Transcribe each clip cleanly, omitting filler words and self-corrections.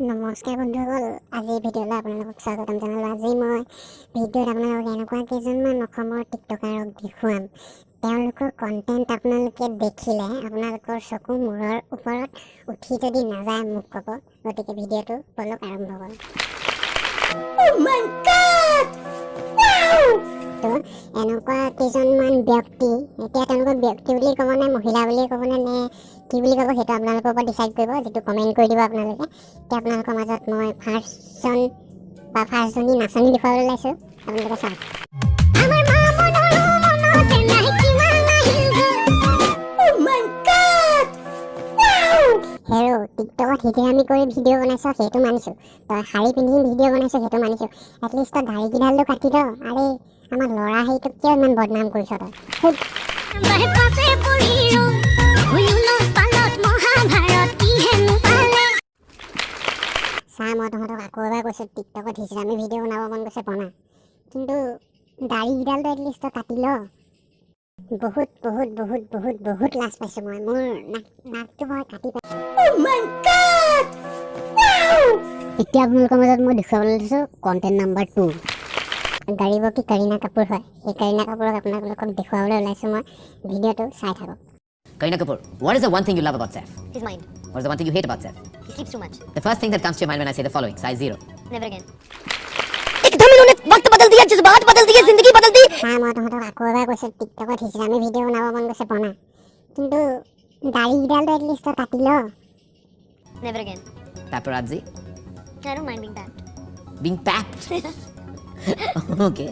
নমস্কাৰ বন্ধুসকল, আজি ভিডিঅ'লৈ আপোনালোকক স্বাগতম জনালোঁ। আজি মই ভিডিঅ'ত আপোনালোকক এনেকুৱা কেইজনমান অসমৰ টিকটকাৰক দেখুৱাম। তেওঁলোকৰ কণ্টেণ্ট আপোনালোকে দেখিলে আপোনালোকৰ চকু মূৰৰ ওপৰত উঠি যদি নাযায় মোক ক'ব। গতিকে ভিডিঅ'টো বলক আৰম্ভ কৰোঁ। তো এনেকুৱা কেইজনমান ব্যক্তি, এতিয়া তেওঁলোকক ব্যক্তি বুলি ক'ব নে মহিলা বুলি ক'ব নে কি বুলি ক'ব সেইটো আপোনালোকৰ ওপৰত ডিচাইড কৰিব, যিটো কমেণ্ট কৰি দিব আপোনালোকে। এতিয়া আপোনালোকৰ মাজত মই ফাৰ্ষ্টজনী নাচনী দেখুৱাবলৈ ওলাইছোঁ, আপোনালোকে চাওক। হেৰ' টিকটকত হিজিৰামি কৰি ভিডিঅ' বনাইছ সেইটো মানিছোঁ, তই শাৰী পিন্ধি ভিডিঅ' বনাইছ সেইটো মানিছোঁ, এটলিষ্ট তই দাড়িকেইডালটো কাটি দ। আৰে আমাৰ ল'ৰা হেৰিটোক কিয় ইমান বদনাম কৰিছ তই? চা, মই তহঁতক আকৌ এবাৰ কৈছোঁ, টিকটকত হিজিৰামি ভিডিঅ' বনাব মন গৈছে বনা, কিন্তু দাড়িকেইডালটো এটলিষ্ট কাটি ল। বহুত বহুত বহুত বহুত বহুত লাজ পাইছোঁ মই, মোৰ নাকটো মই কাটি পাইছোঁ। এতিয়া আপোনালোকৰ মাজত মই দেখুৱাবলৈ লৈছোঁ কণ্টেণ্ট নাম্বাৰ 2। গাড়ীব কি কৰীনা কাপুৰ হয়, সেই কৰীনা কাপুৰক আপোনালোকক দেখুৱাবলৈ ওলাইছোঁ মই। ভিডিঅ'টো চাই থাকক। Kareena Kapoor, what is the one thing you love about Saif? His mind. What is the one thing you hate about Saif? He sleeps too much. The first thing that comes to your mind when I say the following, size 0. Never again. एकदम इन्होंने वक्त बदल दिया, जज्बात बदल दिए, जिंदगी बदल दी। हाँ, मैं तহঁতক আকৌ এবাৰ কৈছোঁ, টিকটকত হিজিৰামি ভিডিঅ' বনাব মন গৈছে বনা, কিন্তু দাড়িকেইডালটো এটলিষ্ট কাটি ল। Never again. Paparazzi? I don't mind being papped. Being papped? Okay.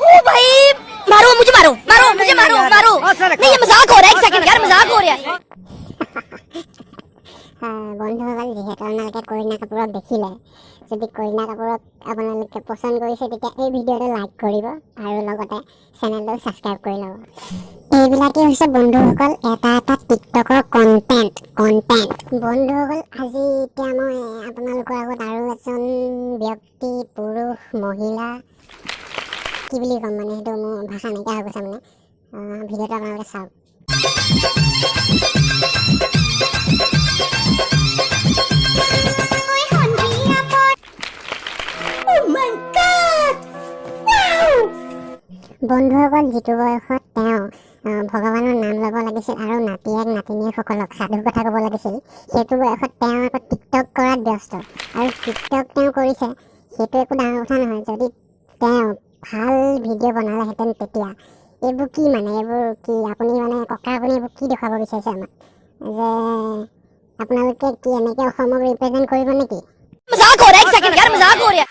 ओ भाई, मारो मुझे, मारो मारो मुझे, मारो मारो। नहीं, ये मजाक हो रहा है, एक सेकंड यार, मजाक हो रहा है। বন্ধুসকল, যিহেতু আপোনালোকে কৰীনা কাপুৰক দেখিলে, যদি কৰীনা কাপুৰক আপোনালোকে পচন্দ কৰিছে তেতিয়া এই ভিডিঅ'টো লাইক কৰিব আৰু লগতে চেনেলটো ছাবস্ক্ৰাইব কৰি ল'ব। এইবিলাকেই হৈছে বন্ধুসকল এটা এটা টিকটকৰ কণ্টেণ্ট। বন্ধুসকল, আজি এতিয়া মই আপোনালোকৰ আগত আৰু এজন ব্যক্তি, পুৰুষ মহিলা কি বুলি ক'ম, মানে সেইটো মোৰ ভাষা নাইকিয়া হৈ গৈছে। মানে ভিডিঅ'টো আপোনালোকে চাওক। বন্ধুসকল, যিটো বয়সত তেওঁ ভগৱানৰ নাম ল'ব লাগিছিল আৰু নাতিয়েক নাতিনীয়েকসকলক সাধু কথা ক'ব লাগিছিল, সেইটো বয়সত তেওঁ আকৌ টিকটক কৰাত ব্যস্ত। আৰু টিকটক তেওঁ কৰিছে, সেইটো একো ডাঙৰ কথা নহয়। যদি তেওঁ ভাল ভিডিঅ' বনালেহেঁতেন তেতিয়া এইবোৰ কি মানে, এইবোৰ কি আপুনি মানে ককা আপুনি এইবোৰ কি দেখুৱাব বিচাৰিছে আমাক, যে আপোনালোকে কি এনেকৈ অসমক ৰিপ্ৰেজেণ্ট কৰিব নেকি? मजाक हो रहा है, एक सेकंड यार, मजाक हो रहा है।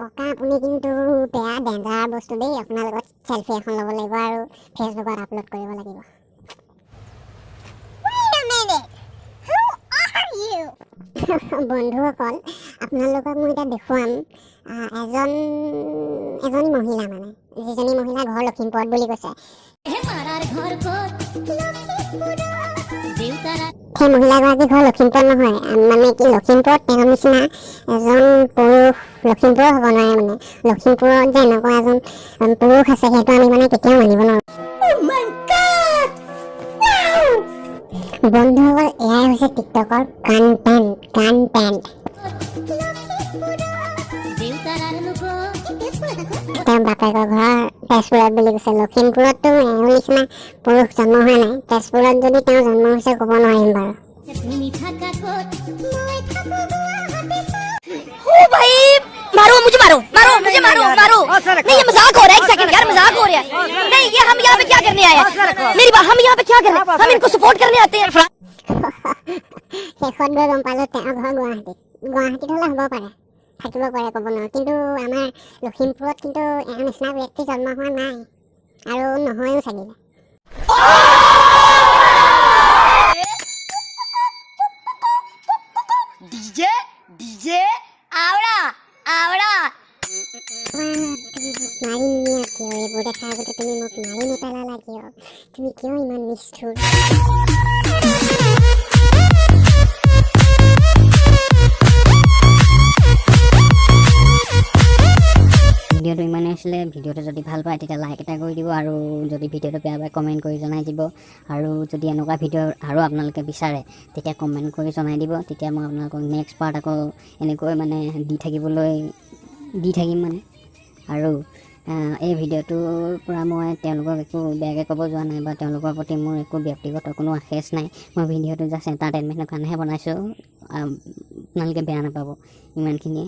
ককা আপুনি কিন্তু বেয়া ডেঞ্জাৰ বস্তু দেই, আপোনাৰ লগত চেলফি এখন ল'ব লাগিব আৰু ফেচবুকত আপলোড কৰিব লাগিব। বন্ধুসকল, আপোনালোকক মই এতিয়া দেখুৱাম এজনী মহিলা, মানে যিজনী মহিলা ঘৰ লখিমপুৰত বুলি কৈছে। সেই মহিলাগৰাকী ঘৰ লখিমপুৰত নহয়, মানে কি লখিমপুৰত তেওঁৰ নিচিনা এজন পুৰুষ লখিমপুৰত হ'ব নোৱাৰে। মানে লখিমপুৰত যে এনেকুৱা এজন পুৰুষ আছে সেইটো আমি মানে কেতিয়াও মানিব নোৱাৰোঁ। বন্ধুসকল, এয়াই হৈছে টিকটকৰ কণ্টেণ্ট। তেওঁৰ বাপেকৰ ঘৰ তেজপুৰত বুলি কৈছে। লখিমপুৰততো এওঁৰ নিচিনা পুৰুষ জন্ম হোৱা নাই, তেজপুৰত যদি তেওঁ জন্ম হৈছে ক'ব নোৱাৰিম বাৰু। ओ भाई, मारो मुझे, मारो मारो मुझे, मारो मारो। नहीं, ये मजाक हो रहा है, एक सेकंड यार, मजाक हो रहा है। नहीं, ये हम यहाँ पे क्या करने आए हैं? मेरी बात, हम यहाँ पे क्या कर रहे हैं? हम इनको सपोर्ट करने आते हैं। শেষত গৈ গম পালোঁ তেওঁৰ ঘৰ গুৱাহাটীত হ'লে হ'ব পাৰে, থাকিব পাৰে, ক'ব নোৱাৰোঁ, কিন্তু আমাৰ লখিমপুৰত কিন্তু এওঁৰ নিচিনা ব্যক্তি জন্ম হোৱা নাই আৰু নহয়ও চাগে। डीजे आवड़ा आवड़ा। মাৰি নিয়া কিয়? এইবোৰ দেখা আগতে তুমি মোক মাৰি নেপেলালা কিয়? তুমি কিয় ইমান নিষ্ঠুৰ? আছিলে ভিডিঅ'টো যদি ভাল পায় তেতিয়া লাইক এটা কৰি দিব আৰু যদি ভিডিঅ'টো বেয়া পায় কমেণ্ট কৰি জনাই দিব আৰু যদি এনেকুৱা ভিডিঅ' আৰু আপোনালোকে বিচাৰে তেতিয়া কমেণ্ট কৰি জনাই দিব তেতিয়া মই আপোনালোকক নেক্সট পাৰ্ট আকৌ এনেকৈ মানে দি থাকিম মানে আৰু এই ভিডিঅ'টোৰ পৰা মই তেওঁলোকক একো বেয়াকৈ ক'ব যোৱা নাই বা তেওঁলোকৰ প্ৰতি মোৰ একো ব্যক্তিগত কোনো আশেষ নাই মই ভিডিঅ'টো জাষ্ট এণ্টাৰটেইনমেণ্টৰ কাৰণেহে বনাইছোঁ আপোনালোকে বেয়া নাপাব ইমানখিনিয়ে